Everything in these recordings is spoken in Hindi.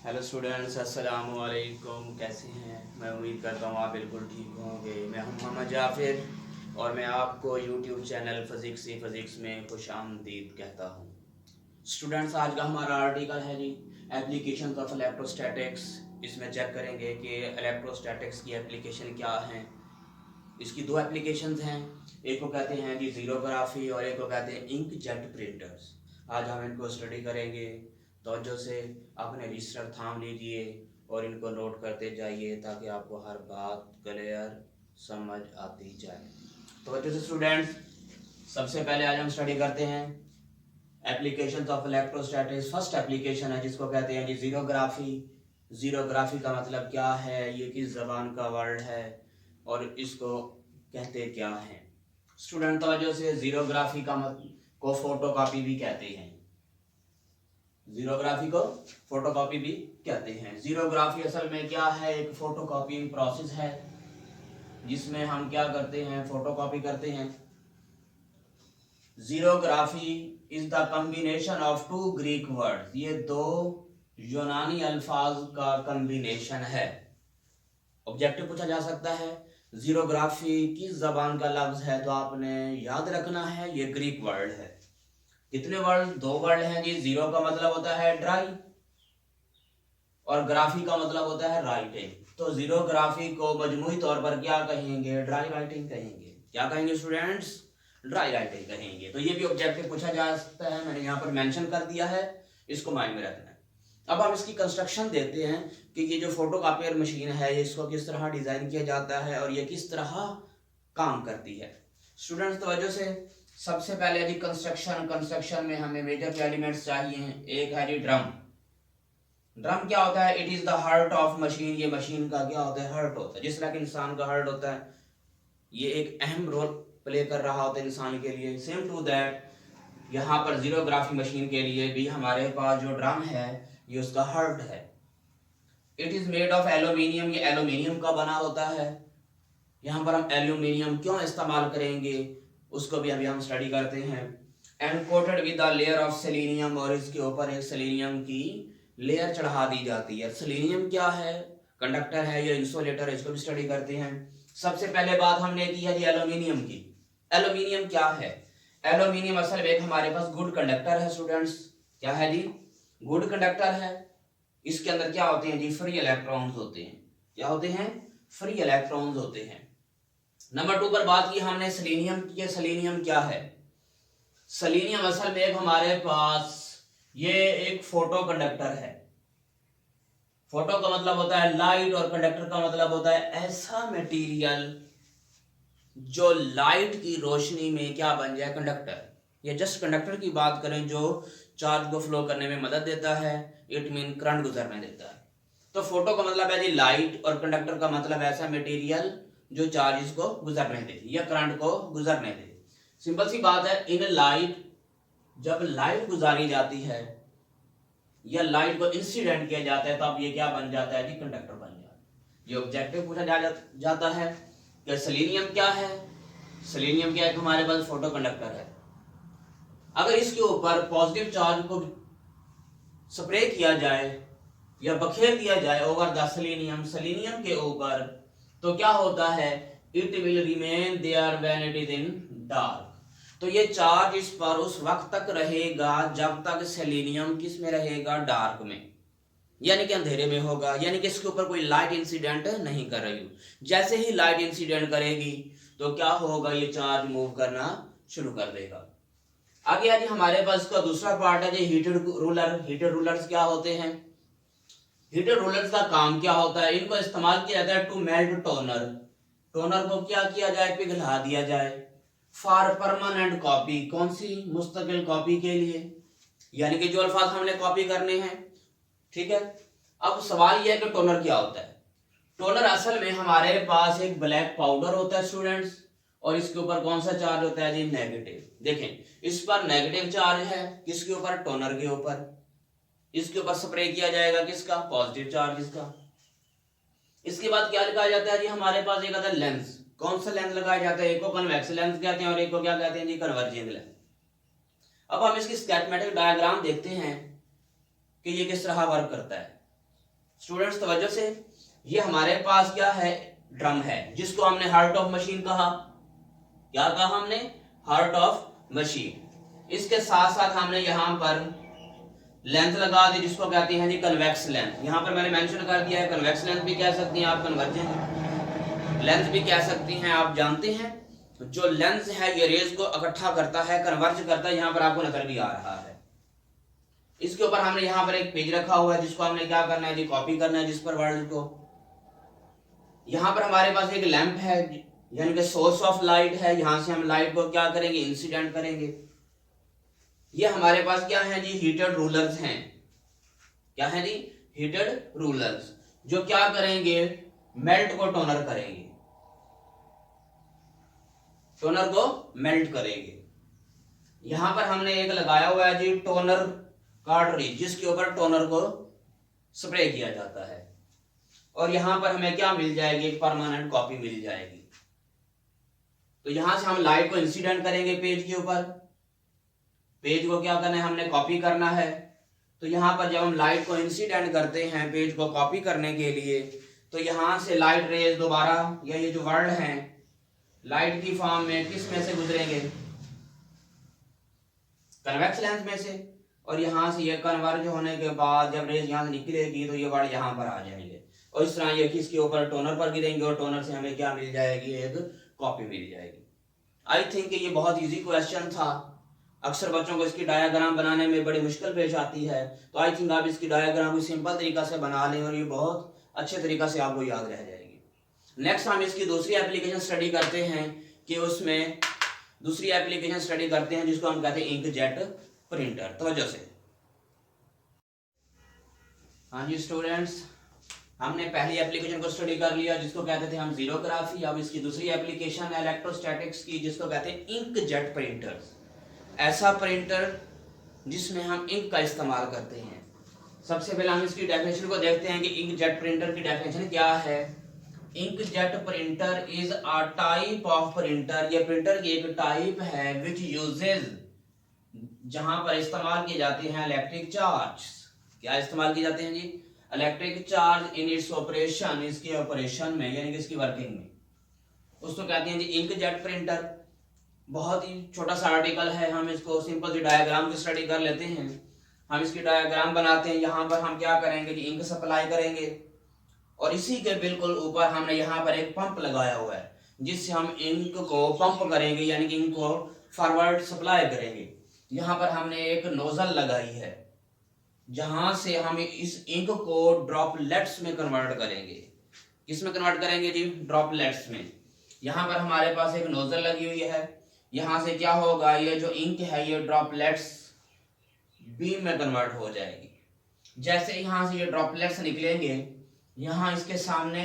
हेलो स्टूडेंट्स, अस्सलाम वालेकुम। कैसे हैं? मैं उम्मीद करता हूँ आप बिल्कुल ठीक होंगे। मैं हूँ मोहम्मद जाफिर और मैं आपको यूट्यूब चैनल फ़िज़िक्स में खुशामदीद कहता हूँ। स्टूडेंट्स, आज का हमारा आर्टिकल है जी एप्लीकेशन ऑफ इलेक्ट्रोस्टैटिक्स। इसमें चेक करेंगे कि इलेक्ट्रोस्टैटिक्स की एप्लीकेशन क्या हैं। इसकी दो एप्लीकेशंस हैं, एक को कहते हैं जी ज़ीरोग्राफी और एक को कहते हैं इंकजेट प्रिंटर्स। आज हम इनको स्टडी करेंगे। तवज्जो से अपने रजिस्टर थाम लीजिए और इनको नोट करते जाइए ताकि आपको हर बात क्लियर समझ आती जाए। तवज्जो से स्टूडेंट्स, सबसे पहले आज हम स्टडी करते हैं applications of electrostatics. First application है जिसको कहते हैं जी ज़ीरोग्राफी। ज़ीरोग्राफी का मतलब क्या है, ये किस ज़बान का वर्ड है और इसको कहते क्या हैं। स्टूडेंट तवज्जो से, ज़ीरोग्राफी का को फोटोकॉपी भी कहते हैं। ज़ीरोग्राफी को फोटोकॉपी भी कहते हैं। ज़ीरोग्राफी असल में क्या है, एक फोटोकॉपीइंग प्रोसेस है जिसमें हम क्या करते हैं, फोटोकॉपी करते हैं। Xerography is the combination of two Greek word, ये दो यूनानी अल्फाज का कॉम्बिनेशन है। ऑब्जेक्टिव पूछा जा सकता है ज़ीरोग्राफी किस जबान का लफ्ज है, तो आपने याद रखना है ये ग्रीक वर्ड है। कितने वर्ड? दो वर्ड हैं जी। जीरो का मतलब होता है ड्राई और ग्राफी का मतलब होता है राइटिंग। तो ज़ीरोग्राफी को मजमूई तौर पर क्या कहेंगे? ड्राई राइटिंग कहेंगे। क्या कहेंगे स्टूडेंट्स? ड्राई राइटिंग कहेंगे। तो ये भी ऑब्जेक्टिव पूछा जा सकता है, मैंने यहाँ पर मेंशन कर दिया है, इसको माइंड में रखना है। अब हम इसकी कंस्ट्रक्शन देते हैं कि ये जो फोटोकॉपियर मशीन है इसको किस तरह डिजाइन किया जाता है और ये किस तरह काम करती है। स्टूडेंट्स तवज्जो से, सबसे पहले जी कंस्ट्रक्शन में हमें मेजर एलिमेंट्स चाहिए। एक है जी ड्रम। ड्रम क्या होता है? It is the heart of machine. ये मशीन का क्या होता है? हार्ट होता है। जिस तरह कि इंसान का हार्ट होता है, ये एक अहम रोल प्ले कर रहा होता है इंसान के लिए। सेम टू दैट यहाँ पर ज़ीरोग्राफी मशीन के लिए भी हमारे पास जो ड्रम है ये उसका हार्ट है। It is made of aluminium, ये एल्यूमिनियम का बना होता है। यहाँ पर हम एल्यूमिनियम क्यों इस्तेमाल करेंगे उसको भी अभी हम स्टडी करते हैं। And coated with the layer of selenium, और इसके ऊपर एक सेलेनियम की लेयर चढ़ा दी जाती है। सेलेनियम क्या है? कंडक्टर है या इंसुलेटर है, इसको भी स्टडी करते हैं। सबसे पहले बात हमने की है जी एल्यूमिनियम की। एल्यूमिनियम क्या है? एल्यूमिनियम असल में एक हमारे पास गुड कंडक्टर है स्टूडेंट्स। क्या है जी? गुड कंडक्टर है। इसके अंदर क्या होते हैं जी? फ्री इलेक्ट्रॉन्स होते हैं। क्या होते हैं? फ्री इलेक्ट्रॉन्स होते हैं। नंबर 2 पर बात की हमने सेलेनियम की। सेलेनियम क्या है? सेलेनियम असल में एक हमारे पास ये एक फोटो कंडक्टर है। फोटो का मतलब होता है लाइट और कंडक्टर का मतलब होता है ऐसा मटेरियल जो लाइट की रोशनी में क्या बन जाए? कंडक्टर। ये जस्ट कंडक्टर की बात करें जो चार्ज को फ्लो करने में मदद देता है, इट मीन करंट गुजरने देता है। तो फोटो का मतलब है जी लाइट और कंडक्टर का मतलब ऐसा मटेरियल जो चार्जेस को गुजरने दे या करंट को गुजरने दे। सिंपल सी बात है, इन लाइट, जब लाइट गुजारी जाती है या लाइट को इंसिडेंट किया जाता है तो अब ये क्या बन जाता है जी? कंडक्टर बन जाता है। ये ऑब्जेक्टिव पूछा जाता है कि सेलेनियम क्या है। सेलेनियम क्या है? हमारे पास फोटो कंडक्टर है। अगर इसके ऊपर पॉजिटिव चार्ज को स्प्रे किया जाए या बखेर दिया जाए ओवर द सेलेनियम, सेलेनियम के ऊपर, तो क्या होता है? It will remain there when it is in dark. तो ये चार्ज इस पर उस वक्त तक रहेगा जब तक सेलेनियम किस में रहेगा? डार्क में, यानी कि अंधेरे में होगा, यानी कि इसके ऊपर कोई लाइट इंसिडेंट नहीं कर रही हो। जैसे ही लाइट इंसिडेंट करेगी तो क्या होगा? ये चार्ज मूव करना शुरू कर देगा। आगे आज हमारे पास इसका दूसरा पार्ट है जी हीटेड रूलर। हीटेड रूलर्स क्या होते हैं? हीटेड रूलर्स का काम क्या होता है? इनको इस्तेमाल किया जाता है टू मेल्ट टोनर। टोनर को क्या किया जाए? पिघला दिया जाए। फॉर परमानेंट कॉपी, कौन सी? मुस्तकिल कॉपी के लिए, यानी कि जो अल्फाज हमने कॉपी करने हैं। ठीक है। अब सवाल यह है कि टोनर क्या होता है? टोनर असल में हमारे पास एक ब्लैक पाउडर होता है स्टूडेंट्स, और इसके ऊपर कौन सा चार्ज होता है जी? नेगेटिव। देखें, इस पर नेगेटिव चार्ज है, किसके ऊपर? टोनर के ऊपर। इसके ऊपर स्प्रे किया जाएगा किसका? पॉजिटिव चार्ज इसका। इसके बाद क्या लगाया जाता है जी? हमारे पास एक आता है लेंस। कौन सा लेंस लगाया जाता है? एक को कन्वेक्स लेंस कहते हैं और एक को क्या कहते हैं जी? Converging lens. अब हम इसकी स्कीमेटिक डायग्राम देखते हैं कि ये किस तरह वर्क करता है। स्टूडेंट्स तवज्जो से, ये हमारे पास क्या है, ड्रम है, जिसको हमने हार्ट ऑफ मशीन कहा। क्या कहा हमने, हार्ट ऑफ मशीन। इसके साथ साथ हमने यहां पर लेंथ लगा दी, जिसको कहते हैं जी कन्वेक्स लेंथ। यहां पर मैंने मेंशन कर दिया है, कन्वेक्स लेंथ भी कह सकती हैं आप, कन्वर्जेंट लेंथ भी कह सकती हैं आप। जानते हैं जो लेंस है ये रेज को इकट्ठा करता है, कन्वर्ज करता है, यहां पर आपको नजर भी आ रहा है। इसके ऊपर हमने यहाँ पर एक पेज रखा हुआ है, जिसको हमने क्या करना है जी, कॉपी करना है, जिस पर वर्ड को। यहाँ पर हमारे पास एक लैंप है, यानी कि सोर्स ऑफ लाइट है, यहां से हम लाइट को क्या करेंगे, इंसिडेंट करेंगे। ये हमारे पास क्या है जी, हीटेड रूलर्स हैं। क्या है जी, हीटेड रूलर्स, जो क्या करेंगे, मेल्ट को टोनर करेंगे, टोनर को मेल्ट करेंगे। यहां पर हमने एक लगाया हुआ है जी टोनर कार्ट्रिज, जिसके ऊपर टोनर को स्प्रे किया जाता है। और यहां पर हमें क्या मिल जाएगी, एक परमानेंट कॉपी मिल जाएगी। तो यहां से हम लाइट को इंसिडेंट करेंगे पेज के ऊपर, पेज को क्या करना है, हमने कॉपी करना है। तो यहां पर जब हम लाइट को इंसिडेंट करते हैं पेज को कॉपी करने के लिए, तो यहां से लाइट रेज दोबारा, या ये जो वर्ड है लाइट की फॉर्म में किस में से गुजरेंगे, कन्वेक्स लेंस में से। और यहां से ये कन्वर्ज होने के बाद जब रेज यहां से निकलेगी तो ये वर्ड यहां पर आ जाएंगे, और इस तरह ये किसके ऊपर, टोनर पर गिरेंगे, और टोनर से हमें क्या मिल जाएगी, एक कॉपी मिल जाएगी। आई थिंक ये बहुत इजी क्वेश्चन था। अक्सर बच्चों को इसकी डायग्राम बनाने में बड़ी मुश्किल पेश आती है, तो आई थिंक आप इसकी डायग्राम को सिंपल तरीका से बना लें और ये बहुत अच्छे तरीका से आपको याद रह जाएगी। नेक्स्ट हम इसकी दूसरी एप्लीकेशन स्टडी करते हैं, कि उसमें दूसरी एप्लीकेशन स्टडी करते हैं जिसको हम कहते हैं इंकजेट प्रिंटर। तवज्जो से, हाँ जी स्टूडेंट्स, हमने पहली एप्लीकेशन को स्टडी कर लिया जिसको कहते थे हम जीरोग्राफी। अब इसकी दूसरी एप्लीकेशन है इलेक्ट्रोस्टैटिक्स की, जिसको कहते हैं इंकजेट प्रिंटर्स। ऐसा प्रिंटर जिसमें हम इंक का इस्तेमाल करते हैं। सबसे पहले हम इसकी डेफिनेशन को देखते हैं कि इंकजेट प्रिंटर की डेफिनेशन क्या है। Inkjet printer is a type of printer, ये प्रिंटर की एक टाइप है विच यूजेज, जहां पर इस्तेमाल किए जाते हैं इलेक्ट्रिक चार्ज। क्या इस्तेमाल किए जाते हैं जी, electric charge in its operation, इसके ऑपरेशन में, यानी कि इसकी वर्किंग में। उसको कहते हैं जी इंकजेट प्रिंटर। बहुत ही छोटा सा आर्टिकल है, हम इसको सिंपल सी डायग्राम की स्टडी कर लेते हैं। हम इसकी डायग्राम बनाते हैं। यहाँ पर हम क्या करेंगे जी, इंक सप्लाई करेंगे, और इसी के बिल्कुल ऊपर हमने यहाँ पर एक पंप लगाया हुआ है, जिससे हम इंक को पंप करेंगे, यानी कि इंक को फॉरवर्ड सप्लाई करेंगे। यहाँ पर हमने एक नोजल लगाई है, जहां से हम इस इंक को ड्रॉपलेट्स में कन्वर्ट करेंगे। किस में कन्वर्ट करेंगे जी, ड्रॉपलेट्स में। यहाँ पर हमारे पास एक नोजल लगी हुई है, यहां से क्या होगा, ये जो इंक है ये ड्रॉपलेट्स बीम में कन्वर्ट हो जाएगी। जैसे यहां से ये ड्रॉपलेट्स निकलेंगे, यहां इसके सामने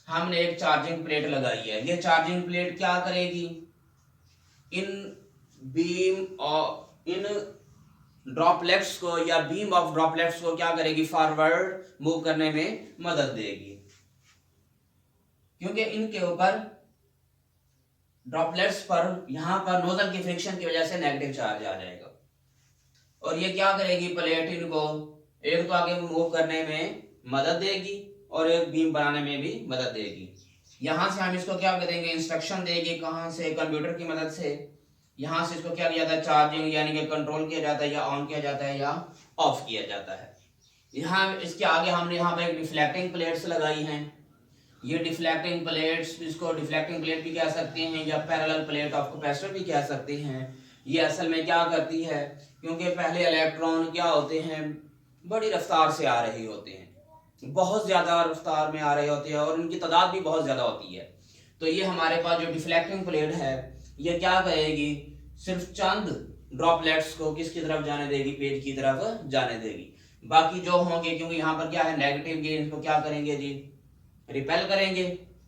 हमने एक चार्जिंग प्लेट लगाई है। ये चार्जिंग प्लेट क्या करेगी, इन बीम और इन ड्रॉपलेट्स को या बीम ऑफ ड्रॉपलेट्स को क्या करेगी, फॉरवर्ड मूव करने में मदद देगी, क्योंकि इनके ऊपर ड्रॉपलेट्स पर यहां पर नोजल की फ्रिक्शन की वजह से नेगेटिव चार्ज आ जाएगा, और ये क्या करेगी, प्लेट इनको एक तो आगे मूव करने में मदद देगी और एक बीम बनाने में भी मदद देगी। यहां से हम इसको क्या करेंगे, इंस्ट्रक्शन देगी, कहां से, कंप्यूटर की मदद से। यहां से इसको क्या किया जाता है, चार्जिंग यानी कि कंट्रोल किया जाता है, या ऑन किया जाता है या ऑफ किया जाता है। यहाँ इसके आगे हमने यहाँ पर एक डिफ्लेक्टिंग प्लेट्स लगाई हैं। ये डिफ्लेक्टिंग प्लेट्स, इसको डिफ्लेक्टिंग प्लेट भी कह सकते हैं या पैरेलल प्लेट ऑफ कैपेसिटर भी कह सकते हैं। ये असल में क्या करती है, क्योंकि पहले इलेक्ट्रॉन क्या होते हैं, बड़ी रफ्तार से आ रहे होते हैं, बहुत ज्यादा रफ्तार में आ रहे होते हैं, और उनकी तादाद भी बहुत ज्यादा होती है। तो ये हमारे पास जो डिफ्लेक्टिंग प्लेट है, ये क्या करेगी, सिर्फ चंद ड्रॉपलेट्स को किसकी तरफ जाने देगी, पेज की तरफ जाने देगी। बाकी जो होंगे, क्योंकि यहाँ पर क्या है नेगेटिव गेन, इनको क्या करेंगे जी, रिपेल करेंगे,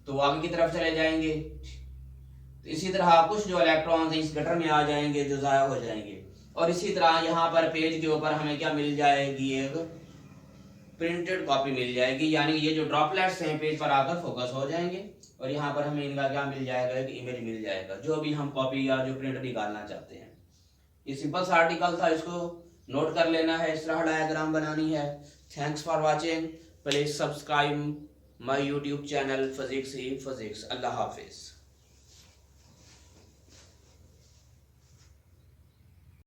तो आगे की तरफ चले जाएंगे। तो इसी तरह कुछ जो इलेक्ट्रॉन्स इस गटर में आ जाएंगे, जो जाया हो जाएंगे। और इसी तरह यहाँ पर पेज के ऊपर हमें क्या मिल जाएगी, एक प्रिंटेड कॉपी मिल जाएगी, यानी ये जो ड्रॉपलेट्स हैं पेज पर आकर फोकस हो जाएंगे, और यहाँ पर हमें इनका क्या मिल जाएगा, एक इमेज मिल जाएगा, जो भी हम कॉपी या जो प्रिंट निकालना चाहते हैं। ये सिंपल सा आर्टिकल था, इसको नोट कर लेना है, इस तरह डायग्राम बनानी है। Thanks for watching. Please subscribe my YouTube channel physics he physics. Allah Hafiz.